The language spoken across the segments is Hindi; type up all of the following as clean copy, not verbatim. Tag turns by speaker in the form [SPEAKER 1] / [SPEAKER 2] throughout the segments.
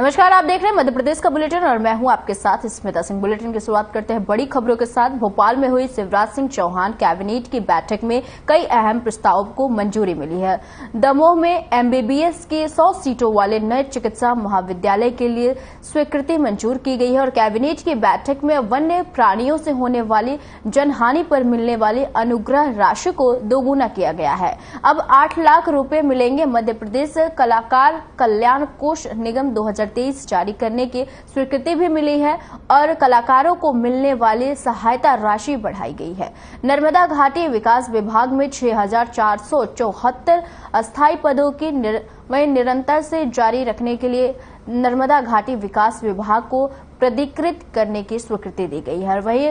[SPEAKER 1] नमस्कार, आप देख रहे हैं मध्य प्रदेश का बुलेटिन और मैं हूं आपके साथ स्मिता सिंह। बुलेटिन की शुरुआत करते हैं बड़ी खबरों के साथ। भोपाल में हुई शिवराज सिंह चौहान कैबिनेट की बैठक में कई अहम प्रस्तावों को मंजूरी मिली है। दमोह में एमबीबीएस के 100 सीटों वाले नए चिकित्सा महाविद्यालय के लिए स्वीकृति मंजूर की गई है और कैबिनेट की बैठक में वन्य प्राणियों से होने वाली जनहानि पर मिलने वाली अनुग्रह राशि को दोगुना किया गया है। अब 8 लाख रुपए मिलेंगे। मध्य प्रदेश कलाकार कल्याण कोष निगम 2023 जारी करने की स्वीकृति भी मिली है और कलाकारों को मिलने वाली सहायता राशि बढ़ाई गई है। नर्मदा घाटी विकास विभाग में 6,474 अस्थायी पदों की निरंतर से जारी रखने के लिए नर्मदा घाटी विकास विभाग को प्राधिकृत करने की स्वीकृति दी गई है। वहीं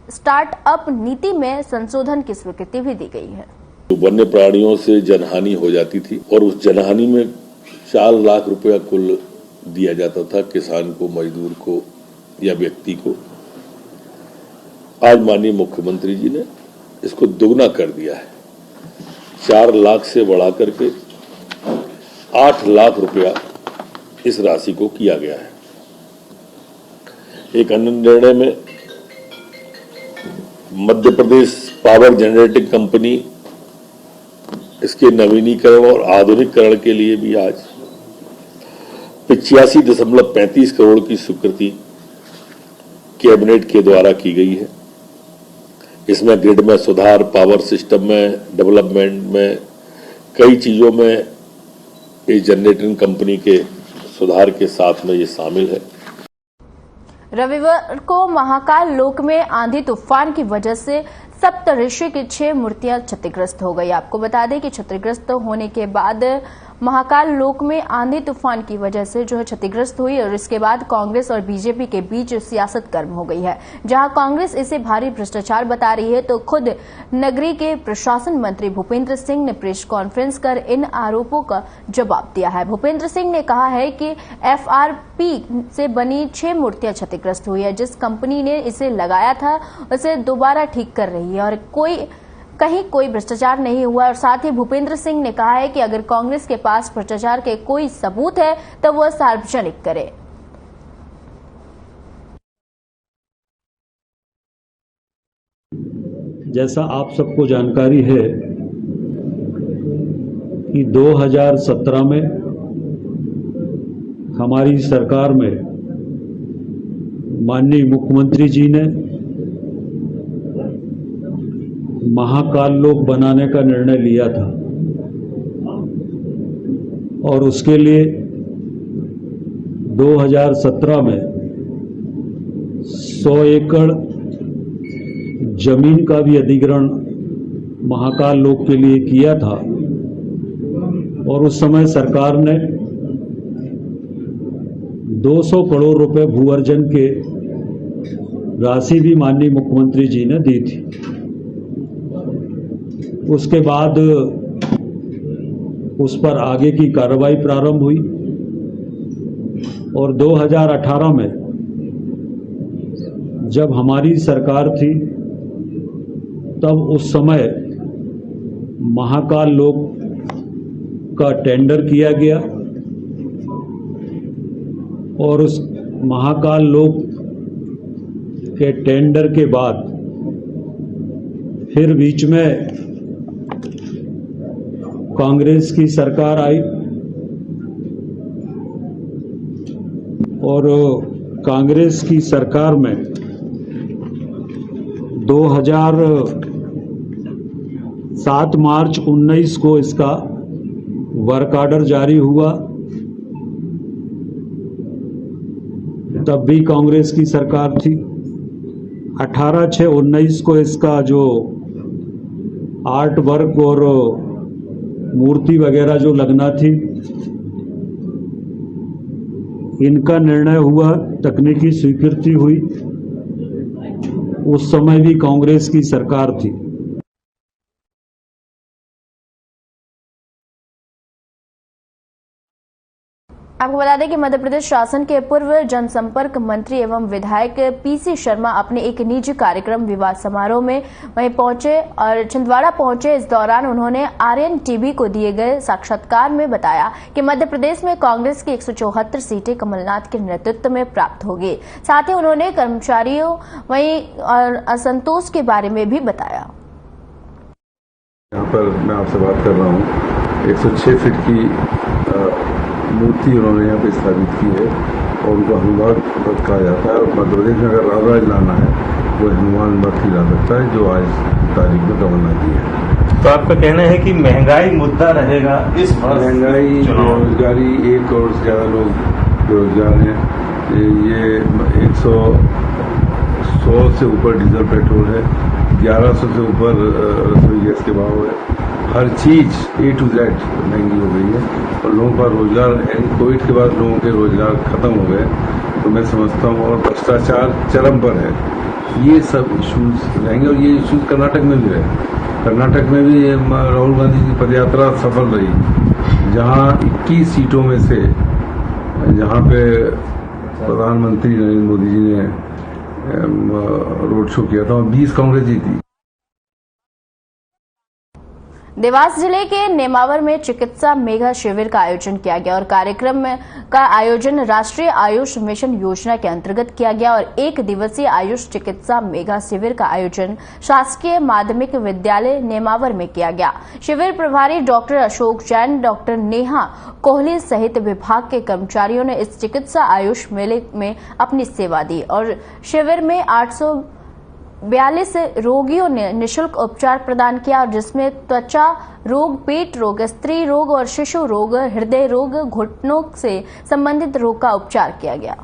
[SPEAKER 1] स्टार्टअप नीति में संशोधन की स्वीकृति भी दी गई है।
[SPEAKER 2] वन्य प्राणियों से जनहानि हो जाती थी और उस जनहानि में 4 लाख रुपया कुल दिया जाता था किसान को, मजदूर को या व्यक्ति को। आज माननीय मुख्यमंत्री जी ने इसको दोगुना कर दिया है। 4 लाख से बढ़ा करके 8 लाख रुपया इस राशि को किया गया है। एक अन्य निर्णय में Madhya Pradesh power generating company इसके नवीनीकरण और आधुनिकीकरण के लिए भी आज 85.35 करोड़ की स्वीकृति कैबिनेट के द्वारा की गई है। इसमें ग्रिड में सुधार, पावर सिस्टम में डेवलपमेंट में, कई चीजों में इस जनरेटिंग कंपनी के सुधार के साथ में ये शामिल है।
[SPEAKER 1] रविवार को महाकाल लोक में आंधी तूफान की वजह से सप्तऋषि की 6 मूर्तियां क्षतिग्रस्त हो गई। आपको बता दें कि क्षतिग्रस्त होने के बाद महाकाल लोक में आंधी तूफान की वजह से जो है क्षतिग्रस्त हुई और इसके बाद कांग्रेस और बीजेपी के बीच सियासत गर्म हो गई है। जहां कांग्रेस इसे भारी भ्रष्टाचार बता रही है तो खुद नगरी के प्रशासन मंत्री भूपेंद्र सिंह ने प्रेस कॉन्फ्रेंस कर इन आरोपों का जवाब दिया है। भूपेंद्र सिंह ने कहा है कि एफआरपी से बनी 6 मूर्तियां क्षतिग्रस्त हुई है। जिस कंपनी ने इसे लगाया था उसे दोबारा ठीक कर रही है और कहीं कोई भ्रष्टाचार नहीं हुआ। और साथ ही भूपेंद्र सिंह ने कहा है कि अगर कांग्रेस के पास भ्रष्टाचार के कोई सबूत है तो वह सार्वजनिक करे।
[SPEAKER 3] जैसा आप सबको जानकारी है कि 2017 में हमारी सरकार में माननीय मुख्यमंत्री जी ने महाकाल लोक बनाने का निर्णय लिया था और उसके लिए 2017 में 100 एकड़ जमीन का भी अधिग्रहण महाकाल लोक के लिए किया था और उस समय सरकार ने 200 करोड़ रुपए भू-अर्जन के राशि भी माननीय मुख्यमंत्री जी ने दी थी। उसके बाद उस पर आगे की कार्रवाई प्रारंभ हुई और 2018 में जब हमारी सरकार थी तब उस समय महाकाल लोक का टेंडर किया गया और उस महाकाल लोक के टेंडर के बाद फिर बीच में कांग्रेस की सरकार आई और कांग्रेस की सरकार में 7 मार्च 19 को इसका वर्क ऑर्डर जारी हुआ। तब भी कांग्रेस की सरकार थी। 18/6/19 को इसका जो आर्ट वर्क और मूर्ति वगैरह जो लगना थी इनका निर्णय हुआ, तकनीकी स्वीकृति हुई। उस समय भी कांग्रेस की सरकार थी।
[SPEAKER 1] आपको बता दें कि मध्य प्रदेश शासन के पूर्व जनसंपर्क मंत्री एवं विधायक पीसी शर्मा अपने एक निजी कार्यक्रम विवाह समारोह में वहीं पहुंचे और छिंदवाड़ा पहुंचे। इस दौरान उन्होंने आर्यन टीवी को दिए गए साक्षात्कार में बताया कि मध्य प्रदेश में कांग्रेस की 174 सीटें कमलनाथ के नेतृत्व में प्राप्त होगी। साथ ही उन्होंने कर्मचारियों वहीं असंतोष के बारे में भी बताया।
[SPEAKER 4] यहाँ पर मैं आपसे बात कर रहा हूँ, 106 फीट की मूर्ति उन्होंने यहाँ पे स्थापित की है और उनको हनुमान भक्त कहा जाता है। और मध्य प्रदेश में अगर राज लाना है वो हनुमान भक्त ही ला सकता है, जो आज तारीख में कमलनाथ जी है।
[SPEAKER 5] तो आपका कहना है कि महंगाई मुद्दा रहेगा इस वर्ष?
[SPEAKER 4] महंगाई, बेरोजगारी, 1 करोड़ से ज्यादा लोग बेरोजगार हैं। ये 100 से ऊपर डीजल पेट्रोल है, 1100 से ऊपर रसोई गैस के भाव है। हर चीज A to Z महंगी हो गई है और लोगों का रोजगार है। कोविड के बाद लोगों के रोजगार खत्म हो गए, तो मैं समझता हूँ, और भ्रष्टाचार चरम पर है। ये सब इश्यूज रहेंगे और ये इश्यूज कर्नाटक में भी रहे। कर्नाटक में भी राहुल गांधी की पदयात्रा सफल रही, जहाँ 21 सीटों में से जहाँ पे प्रधानमंत्री नरेंद्र मोदी जी ने रोड शो किया था, 20 कांग्रेस जीती।
[SPEAKER 1] देवास जिले के नेमावर में चिकित्सा मेगा शिविर का आयोजन किया गया और कार्यक्रम का आयोजन राष्ट्रीय आयुष मिशन योजना के अंतर्गत किया गया और 1 दिवसीय आयुष चिकित्सा मेगा शिविर का आयोजन शासकीय माध्यमिक विद्यालय नेमावर में किया गया। शिविर प्रभारी डॉक्टर अशोक जैन, डॉक्टर नेहा कोहली सहित विभाग के कर्मचारियों ने इस चिकित्सा आयुष मेले में अपनी सेवा दी और शिविर में 842 रोगियों ने निःशुल्क उपचार प्रदान किया, और जिसमें त्वचा रोग, पेट रोग, स्त्री रोग और शिशु रोग, हृदय रोग, घुटनों से संबंधित रोग का उपचार किया गया।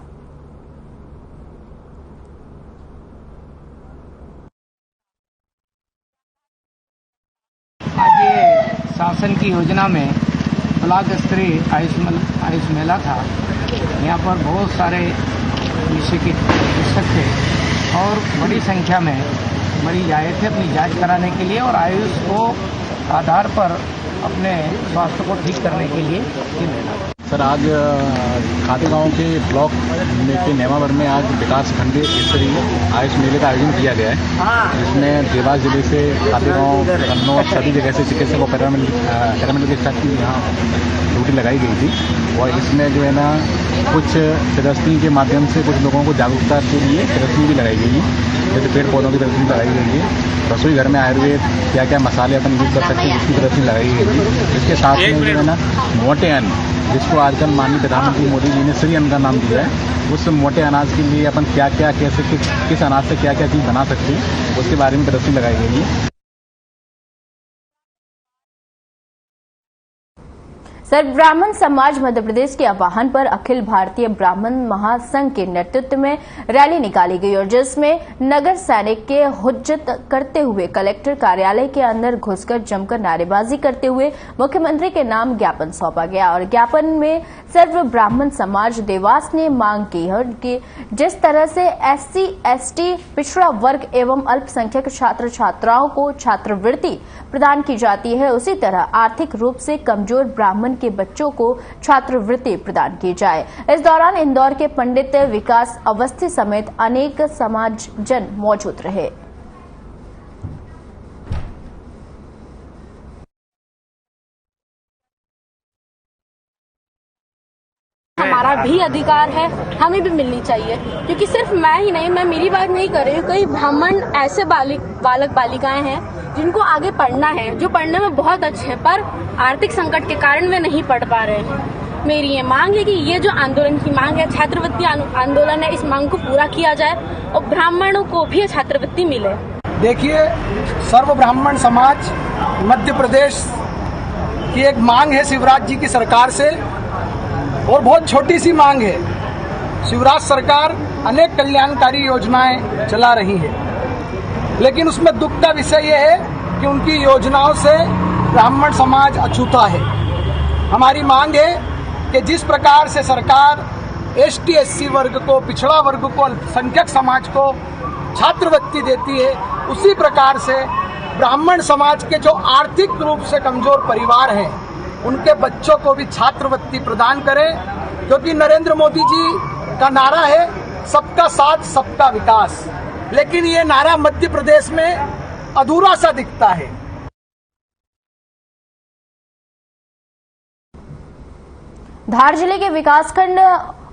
[SPEAKER 6] आज ये शासन की योजना में ब्लॉक स्तरीय आयुष मेला था। यहाँ पर बहुत सारे विषय के पुस्तक थे और बड़ी संख्या में मरीज आए थे अपनी जांच कराने के लिए और आयुष को आधार पर अपने स्वास्थ्य को ठीक करने के लिए ये मेला।
[SPEAKER 7] सर, आज खातेगांव के ब्लॉक के नेमावर में आज विकास खंडीय स्तरीय आयुष मेले का आयोजन किया गया है, जिसमें देवास जिले से खातेगांव, कन्नौज सभी जगह से चिकित्सकों पैरामेडिकल स्टाफ की यहाँ ड्यूटी लगाई गई थी। और इसमें जो है ना कुछ प्रदर्शनी के माध्यम से कुछ लोगों को जागरूकता के लिए प्रदर्शनी भी लगाई गई है, जैसे पेड़ पौधों की प्रदर्शनी लगाई गई है। रसोई घर में आयुर्वेद क्या क्या मसाले अपन यूज कर सकते हैं इसकी प्रदर्शनी लगाई गई है। इसके साथ में जो है ना मोटे अन्न, जिसको आजकल माननीय प्रधानमंत्री मोदी जी ने श्री अन्न का नाम दिया है, उस मोटे अनाज के लिए अपन क्या क्या कैसे किस अनाज से क्या क्या चीज़ बना सकते हैं उसके बारे में प्रदर्शनी लगाई गई है।
[SPEAKER 1] सर्व ब्राह्मण समाज मध्य प्रदेश के आह्वान पर अखिल भारतीय ब्राह्मण महासंघ के नेतृत्व में रैली निकाली गई और जिसमें नगर सैनिक के हुज्जत करते हुए कलेक्टर कार्यालय के अंदर घुसकर जमकर नारेबाजी करते हुए मुख्यमंत्री के नाम ज्ञापन सौंपा गया। और ज्ञापन में सर्व ब्राह्मण समाज देवास ने मांग की है कि जिस तरह से SC, ST, पिछड़ा वर्ग एवं अल्पसंख्यक छात्र छात्राओं को छात्रवृत्ति प्रदान की जाती है, उसी तरह आर्थिक रूप से कमजोर ब्राह्मण के बच्चों को छात्रवृत्ति प्रदान की जाए। इस दौरान इंदौर के पंडित विकास अवस्थी समेत अनेक समाजजन मौजूद रहे।
[SPEAKER 8] हमारा भी अधिकार है, हमें भी मिलनी चाहिए, क्योंकि सिर्फ मैं ही नहीं, मैं मेरी बात नहीं कर रही हूँ। कई ब्राह्मण ऐसे बालक बालिकाएं हैं जिनको आगे पढ़ना है, जो पढ़ने में बहुत अच्छे हैं, पर आर्थिक संकट के कारण वे नहीं पढ़ पा रहे हैं। मेरी ये मांग है कि ये जो आंदोलन की मांग है, छात्रवृत्ति आंदोलन है, इस मांग को पूरा किया जाए और ब्राह्मणों को भी छात्रवृत्ति मिले।
[SPEAKER 9] देखिए, सर्व ब्राह्मण समाज मध्य प्रदेश की एक मांग है शिवराज जी की सरकार से, और बहुत छोटी सी मांग है। शिवराज सरकार अनेक कल्याणकारी योजनाएं चला रही है, लेकिन उसमें दुख का विषय यह है कि उनकी योजनाओं से ब्राह्मण समाज अछूता है। हमारी मांग है कि जिस प्रकार से सरकार ST, SC वर्ग को, पिछड़ा वर्ग को, अल्पसंख्यक समाज को छात्रवृत्ति देती है, उसी प्रकार से ब्राह्मण समाज के जो आर्थिक रूप से कमजोर परिवार हैं उनके बच्चों को भी छात्रवृत्ति प्रदान करें। क्योंकि नरेंद्र मोदी जी का नारा है सबका साथ सबका विकास, लेकिन ये नारा मध्य प्रदेश में अधूरा सा दिखता है।
[SPEAKER 1] धार जिले के विकासखंड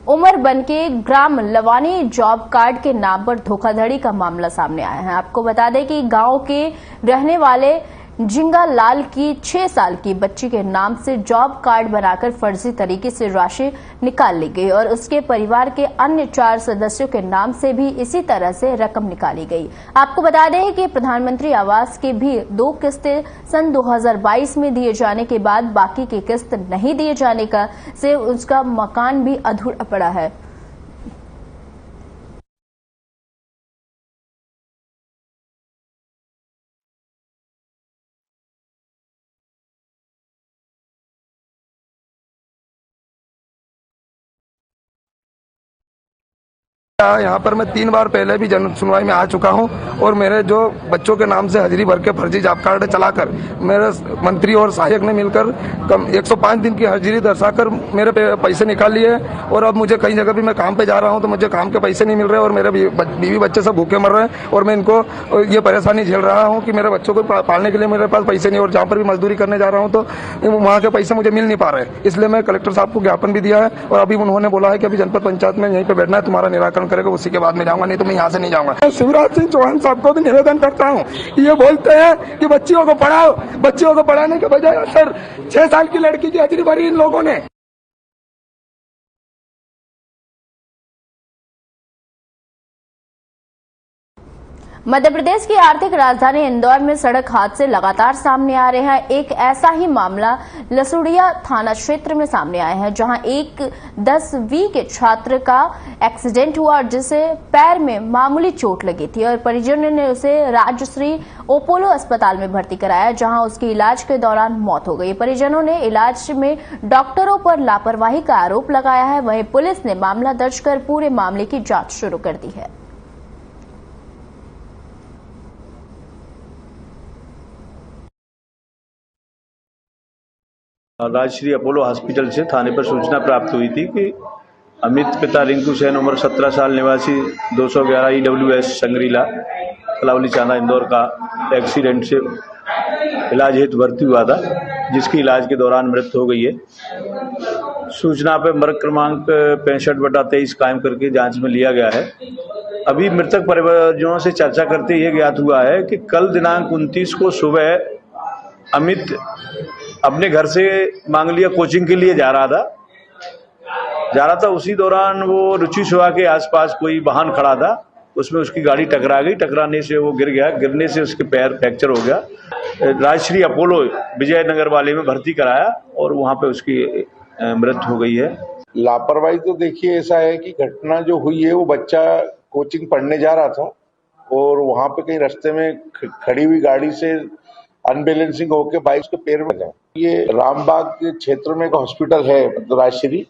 [SPEAKER 1] उमरबन के ग्राम लवानी जॉब कार्ड के नाम पर धोखाधड़ी का मामला सामने आया है। आपको बता दें कि गांव के रहने वाले जिंगा लाल की 6 साल की बच्ची के नाम से जॉब कार्ड बनाकर फर्जी तरीके से राशि निकाल ली गई और उसके परिवार के अन्य 4 सदस्यों के नाम से भी इसी तरह से रकम निकाली गई। आपको बता दें कि प्रधानमंत्री आवास के भी 2 किस्तें सन 2022 में दिए जाने के बाद बाकी की किस्त नहीं दिए जाने का से उसका मकान भी अधूरा पड़ा है।
[SPEAKER 10] यहाँ पर मैं 3 बार पहले भी जन सुनवाई में आ चुका हूँ और मेरे जो बच्चों के नाम से हाजिरी भर के फर्जी जॉब कार्ड चलाकर मेरे मंत्री और सहायक ने मिलकर 105 दिन की हाजिरी दर्शाकर मेरे पैसे निकाल लिए और अब मुझे कई जगह भी मैं काम पे जा रहा हूँ तो मुझे काम के पैसे नहीं मिल रहे और मेरे बीवी बच्चे सब भूखे मर रहे हैं और मैं इनको ये परेशानी झेल रहा हूँ कि मेरे बच्चों को पालने के लिए मेरे पास पैसे नहीं और जहाँ पर भी मजदूरी करने जा रहा हूँ तो वहाँ के पैसे मुझे मिल नहीं पा रहे। इसलिए मैं कलेक्टर साहब को ज्ञापन भी दिया है और अभी उन्होंने बोला है कि अभी जनपद पंचायत में यहीं पे बैठना है, तुम्हारा निराकरण करेगा, उसी के बाद में जाऊंगा, नहीं तो मैं यहाँ से नहीं जाऊंगा। शिवराज सिंह चौहान साहब को भी निवेदन करता हूँ, ये बोलते हैं कि बच्चियों को पढ़ाओ, बच्चियों को पढ़ाने के बजाय सर 6 साल की लड़की की हाजिरी भरी इन लोगों ने।
[SPEAKER 1] मध्य प्रदेश की आर्थिक राजधानी इंदौर में सड़क हादसे लगातार सामने आ रहे हैं। एक ऐसा ही मामला लसुड़िया थाना क्षेत्र में सामने आया है, जहां एक 10वीं के छात्र का एक्सीडेंट हुआ और जिसे पैर में मामूली चोट लगी थी और परिजनों ने उसे राजश्री ओपोलो अस्पताल में भर्ती कराया, जहां उसकी इलाज के दौरान मौत हो गई। परिजनों ने इलाज में डॉक्टरों पर लापरवाही का आरोप लगाया है। वहीं पुलिस ने मामला दर्ज कर पूरे मामले की जांच शुरू कर दी है।
[SPEAKER 11] राजश्री अपोलो हॉस्पिटल से थाने पर सूचना प्राप्त हुई थी कि अमित पिता रिंकू सेन उम्र 17 साल निवासी 211 EWS संग्रीला कलावली चांदा इंदौर का एक्सीडेंट से इलाज हेतु भर्ती हुआ था, जिसकी इलाज के दौरान मृत्यु हो गई है। सूचना पर मृत क्रमांक 65/23 कायम करके जांच में लिया गया है। अभी मृतक परिवारजनों से चर्चा करते यह ज्ञात हुआ है कि कल दिनांक 29 को सुबह अमित अपने घर से मांग लिया कोचिंग के लिए जा रहा था। उसी दौरान वो रुचि सुहा के आसपास कोई वाहन खड़ा था, उसमें उसकी गाड़ी टकरा गई। टकराने से वो गिर गया, गिरने से उसके पैर फ्रैक्चर हो गया। राजश्री अपोलो विजयनगर वाले में भर्ती कराया और वहां पे उसकी मृत्यु हो गई है।
[SPEAKER 12] लापरवाही तो देखिए ऐसा है कि घटना जो हुई है वो बच्चा कोचिंग पढ़ने जा रहा था और वहां पे कहीं रास्ते में खड़ी हुई गाड़ी से अनबैलेंसिंग होकर बाइक के पैर में लगा। ये रामबाग के क्षेत्र में एक हॉस्पिटल है राजश्री,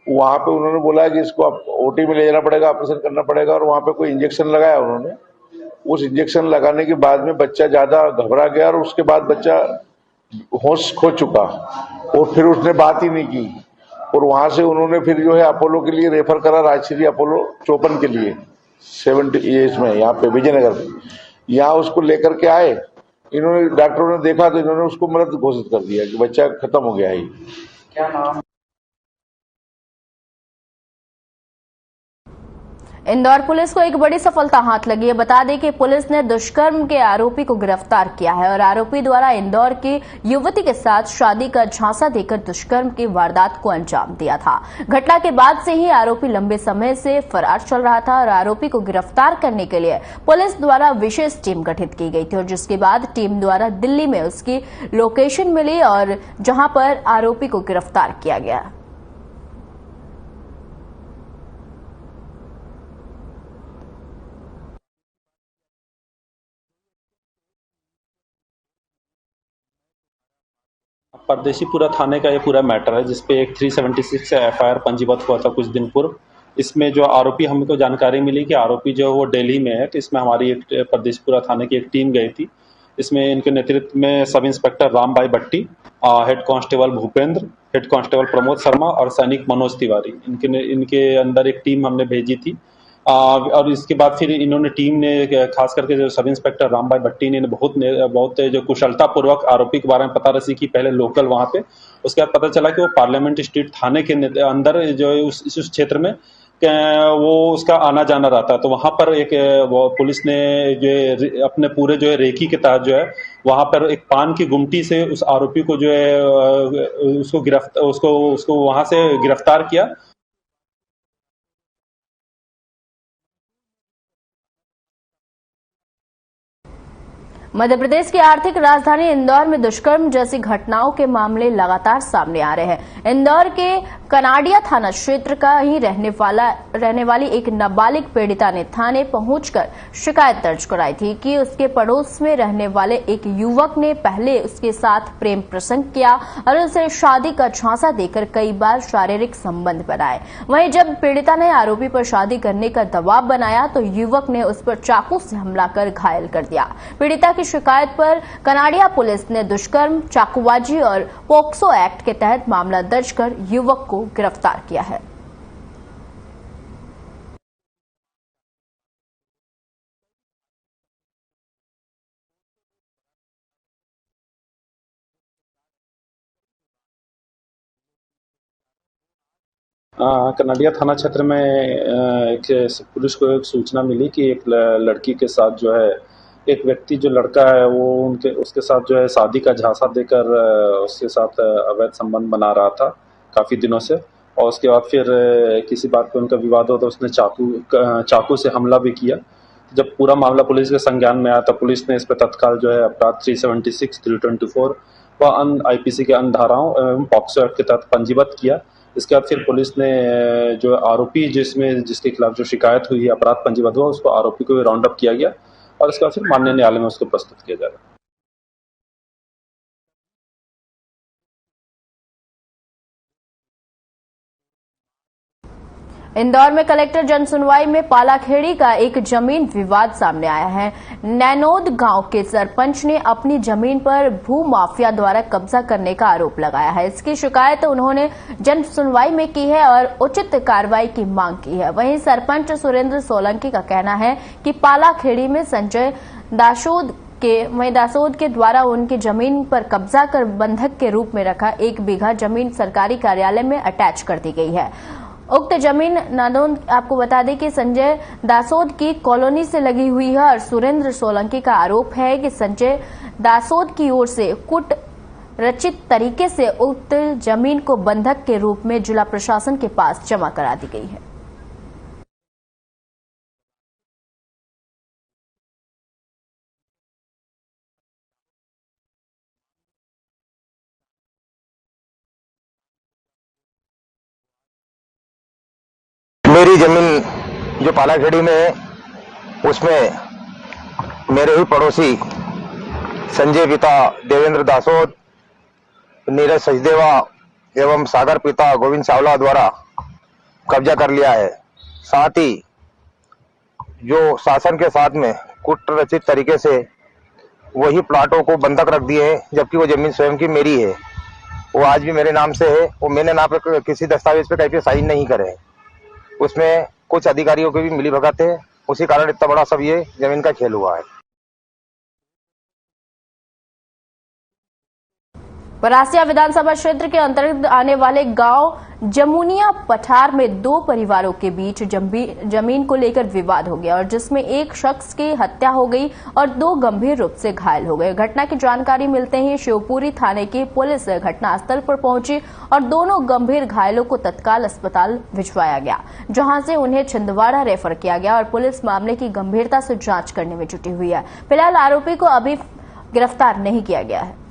[SPEAKER 12] वहां पे उन्होंने बोला कि इसको ओटी में ले जाना पड़ेगा, ऑपरेशन करना पड़ेगा और वहां पे कोई इंजेक्शन लगाया उन्होंने। उस इंजेक्शन लगाने के बाद में बच्चा ज्यादा घबरा गया और उसके बाद बच्चा होश खो चुका और फिर उसने बात ही नहीं की और वहां से उन्होंने फिर जो है अपोलो के लिए रेफर करा, राजश्री अपोलो 54 के लिए 70 ईयर्स में यहाँ पे विजयनगर में। यहाँ उसको लेकर के आए, इन्होंने डॉक्टरों ने देखा तो इन्होंने उसको मृत घोषित कर दिया कि बच्चा खत्म हो गया है। क्या नाम?
[SPEAKER 1] इंदौर पुलिस को एक बड़ी सफलता हाथ लगी है। बता दें कि पुलिस ने दुष्कर्म के आरोपी को गिरफ्तार किया है और आरोपी द्वारा इंदौर की युवती के साथ शादी का झांसा देकर दुष्कर्म की वारदात को अंजाम दिया था। घटना के बाद से ही आरोपी लंबे समय से फरार चल रहा था और आरोपी को गिरफ्तार करने के लिए पुलिस द्वारा विशेष टीम गठित की गई थी और जिसके बाद टीम द्वारा दिल्ली में उसकी लोकेशन मिली और जहां पर आरोपी को गिरफ्तार किया गया।
[SPEAKER 13] परदेशीपुरा थाने का ये पूरा मैटर है, जिसपे एक 376 FIR पंजीबद्ध हुआ था कुछ दिन पूर्व। इसमें जो आरोपी हमको जानकारी मिली कि आरोपी जो वो दिल्ली में है, तो इसमें हमारी एक परदेशीपुरा थाने की एक टीम गई थी। इसमें इनके नेतृत्व में सब inspector Ram Bhai Bhatti, head constable Bhupendra, head constable Pramod Sharma और सैनिक मनोज तिवारी, इनके अंदर एक टीम हमने भेजी थी। और इसके बाद फिर इन्होंने टीम ने खास करके जो सब इंस्पेक्टर राम भाई भट्टी ने बहुत जो कुशलतापूर्वक आरोपी के बारे में पता रसी की, पहले लोकल वहाँ पे, उसके बाद पता चला कि वो पार्लियामेंट स्ट्रीट थाने के अंदर जो है उस क्षेत्र में वो उसका आना जाना रहता है। तो वहां पर एक वो पुलिस ने जो अपने पूरे जो है रेकी के तहत जो है वहां पर एक पान की गुमटी से उस आरोपी को जो है उसको वहां से गिरफ्तार किया।
[SPEAKER 1] मध्य प्रदेश की आर्थिक राजधानी इंदौर में दुष्कर्म जैसी घटनाओं के मामले लगातार सामने आ रहे हैं। इंदौर के कनाडिया थाना क्षेत्र का ही रहने वाली एक नाबालिग पीड़िता ने थाने पहुंचकर शिकायत दर्ज कराई थी कि उसके पड़ोस में रहने वाले एक युवक ने पहले उसके साथ प्रेम प्रसंग किया और उसे शादी का झांसा देकर कई बार शारीरिक संबंध बनाए। वहीं जब पीड़िता ने आरोपी पर शादी करने का दबाव बनाया तो युवक ने उस पर चाकू से हमला कर घायल कर दिया। पीड़िता की शिकायत पर कनाडिया पुलिस ने दुष्कर्म, चाकूबाजी और पोक्सो एक्ट के तहत मामला दर्ज कर युवक को गिरफ्तार किया है।
[SPEAKER 13] कनाडिया थाना क्षेत्र में एक पुलिस को एक सूचना मिली कि एक लड़की के साथ जो है एक व्यक्ति, जो लड़का है वो उसके साथ जो है शादी का झांसा देकर उसके साथ अवैध संबंध बना रहा था काफ़ी दिनों से। और उसके बाद फिर किसी बात पे उनका विवाद हुआ तो उसने चाकू से हमला भी किया। जब पूरा मामला पुलिस के संज्ञान में आया तो पुलिस ने इस पर तत्काल जो है अपराध 376, 324 व अन्य आईपीसी के अन्य धाराओं एवं पॉक्सो एक्ट के तहत पंजीबद्ध किया। इसके बाद फिर पुलिस ने जो आरोपी जिसके खिलाफ जो शिकायत हुई है, अपराध पंजीबद्ध हुआ, उसको आरोपी को राउंड अप किया गया और इसके बाद फिर माननीय न्यायालय में उसको प्रस्तुत किया जाएगा।
[SPEAKER 1] इंदौर में कलेक्टर जनसुनवाई में पालाखेड़ी का एक जमीन विवाद सामने आया है। नैनोद गांव के सरपंच ने अपनी जमीन पर भू माफिया द्वारा कब्जा करने का आरोप लगाया है। इसकी शिकायत उन्होंने जनसुनवाई में की है और उचित कार्रवाई की मांग की है। वहीं सरपंच सुरेंद्र सोलंकी का कहना है कि पालाखेड़ी में संजय दासोद के द्वारा उनकी जमीन पर कब्जा कर बंधक के रूप में रखा 1 बीघा जमीन सरकारी कार्यालय में अटैच कर दी गई है। उक्त जमीन नादोन आपको बता दें कि संजय दासोद की कॉलोनी से लगी हुई है और सुरेंद्र सोलंकी का आरोप है कि संजय दासोद की ओर से कुट रचित तरीके से उक्त जमीन को बंधक के रूप में जिला प्रशासन के पास जमा करा दी गई है।
[SPEAKER 14] मेरी जमीन जो पालाखेड़ी में है उसमें मेरे ही पड़ोसी संजय पिता देवेंद्र दासोद, नीरज सचदेवा एवं सागर पिता गोविंद चावला द्वारा कब्जा कर लिया है। साथ ही जो शासन के साथ में कुट रचित तरीके से वही प्लाटों को बंधक रख दिए हैं, जबकि वो जमीन स्वयं की मेरी है। वो आज भी मेरे नाम से है। वो मैंने ना पे किसी दस्तावेज पे कहीं पे साइन नहीं करे है। उसमें कुछ अधिकारियों के भी मिलीभगत है, उसी कारण इतना बड़ा सब ये जमीन का खेल हुआ है।
[SPEAKER 1] परासिया विधानसभा क्षेत्र के अंतर्गत आने वाले गांव जमुनिया पठार में 2 परिवारों के बीच जमीन को लेकर विवाद हो गया और जिसमें एक शख्स की हत्या हो गई और 2 गंभीर रूप से घायल हो गए। घटना की जानकारी मिलते ही शिवपुरी थाने की पुलिस घटनास्थल पर पहुंची और दोनों गंभीर घायलों को तत्काल अस्पताल भिजवाया गया, जहां से उन्हें छिंदवाड़ा रेफर किया गया और पुलिस मामले की गंभीरता से जांच करने में जुटी हुई है। फिलहाल आरोपी को अभी गिरफ्तार नहीं किया गया है।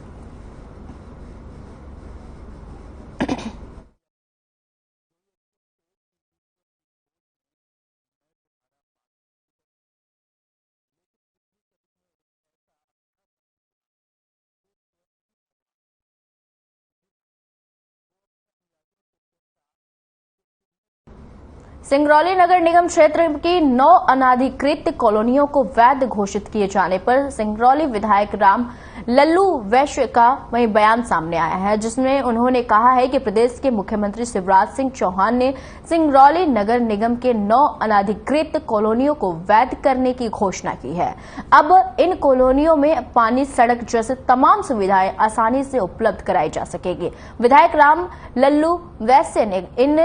[SPEAKER 1] सिंगरौली नगर निगम क्षेत्र की 9 अनाधिकृत कॉलोनियों को वैध घोषित किए जाने पर सिंगरौली विधायक राम लल्लू वैश्य का वही बयान सामने आया है, जिसमें उन्होंने कहा है कि प्रदेश के मुख्यमंत्री शिवराज सिंह चौहान ने सिंगरौली नगर निगम के 9 अनाधिकृत कॉलोनियों को वैध करने की घोषणा की है। अब इन कॉलोनियों में पानी, सड़क जैसे तमाम सुविधाएं आसानी से उपलब्ध कराई जा सकेगी। विधायक राम लल्लू वैश्य ने इन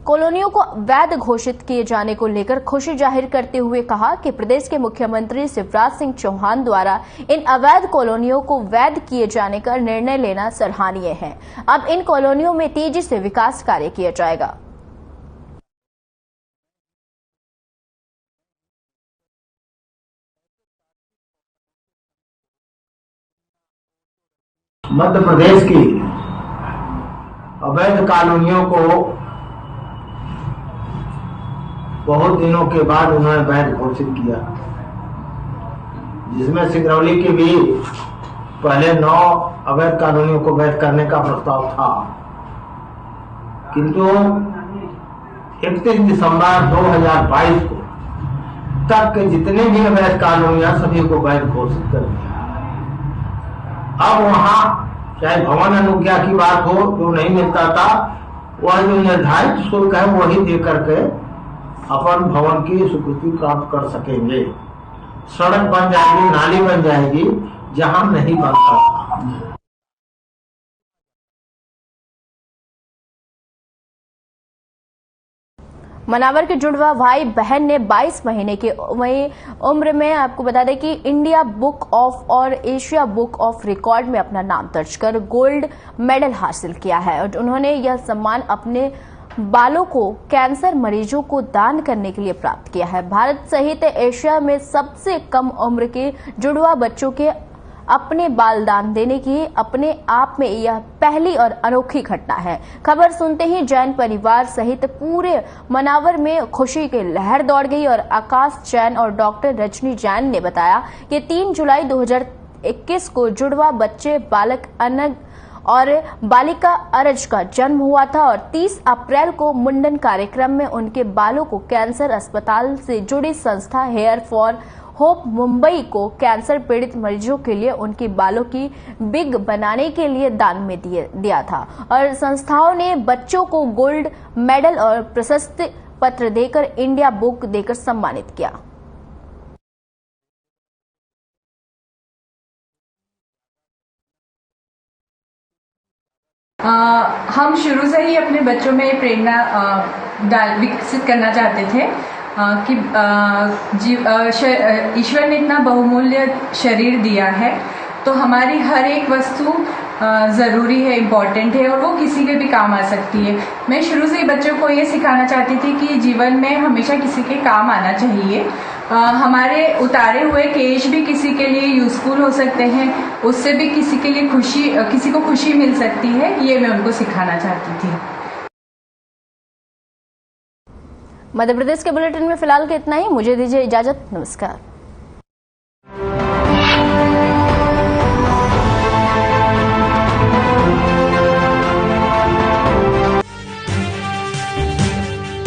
[SPEAKER 1] कॉलोनियों को वैध घोषित किए जाने को लेकर खुशी जाहिर करते हुए कहा कि प्रदेश के मुख्यमंत्री शिवराज सिंह चौहान द्वारा इन अवैध कॉलोनियों को वैध किए जाने का निर्णय लेना सराहनीय है। अब इन कॉलोनियों में तेजी से विकास कार्य किया जाएगा।
[SPEAKER 15] मध्य प्रदेश की अवैध कॉलोनियों को बहुत दिनों के बाद उन्होंने वैध घोषित किया, जिसमें सिंगरौली की भी पहले 9 अवैध कॉलोनियों को वैध करने का प्रस्ताव था, किंतु 31 दिसंबर 2022 को तक के जितने भी अवैध कॉलोनियां सभी को वैध घोषित कर दिया। अब वहां चाहे भवन अनुज्ञा की बात हो, जो नहीं मिलता था, वह जो निर्धारित शुल्क है वही दे करके अपन भवन की स्वीकृति प्राप्त कर सकेंगे। सड़क बन जाएगी, नाली बन जाएगी जहां नहीं बनता था।
[SPEAKER 1] मनावर के जुड़वा भाई बहन ने 22 महीने की उम्र में आपको बता दें कि इंडिया बुक ऑफ और एशिया बुक ऑफ रिकॉर्ड में अपना नाम दर्ज कर गोल्ड मेडल हासिल किया है और उन्होंने यह सम्मान अपने बालों को कैंसर मरीजों को दान करने के लिए प्राप्त किया है। भारत सहित एशिया में सबसे कम उम्र के जुड़वा बच्चों के अपने बाल दान देने की अपने आप में यह पहली और अनोखी घटना है। खबर सुनते ही जैन परिवार सहित पूरे मनावर में खुशी की लहर दौड़ गई और आकाश जैन और डॉक्टर रजनी जैन ने बताया कि 3 जुलाई 2021 को जुड़वा बच्चे बालक अनग और बालिका अरज का जन्म हुआ था और 30 अप्रैल को मुंडन कार्यक्रम में उनके बालों को कैंसर अस्पताल से जुड़ी संस्था हेयर फॉर होप मुंबई को कैंसर पीड़ित मरीजों के लिए उनकी बालों की बिग बनाने के लिए दान में दिया था और संस्थाओं ने बच्चों को गोल्ड मेडल और प्रशस्ति पत्र देकर इंडिया बुक देकर सम्मानित किया।
[SPEAKER 16] हम शुरू से ही अपने बच्चों में प्रेरणा विकसित करना चाहते थे कि ईश्वर ने इतना बहुमूल्य शरीर दिया है तो हमारी हर एक वस्तु ज़रूरी है, इम्पॉर्टेंट है और वो किसी के भी काम आ सकती है। मैं शुरू से ही बच्चों को ये सिखाना चाहती थी कि जीवन में हमेशा किसी के काम आना चाहिए। हमारे उतारे हुए केश भी किसी के लिए यूजफुल हो सकते हैं, उससे भी किसी के लिए किसी को खुशी मिल सकती है, ये मैं उनको सिखाना चाहती थी।
[SPEAKER 1] मध्य प्रदेश के बुलेटिन में फिलहाल के इतना ही। मुझे दीजिए इजाजत। नमस्कार।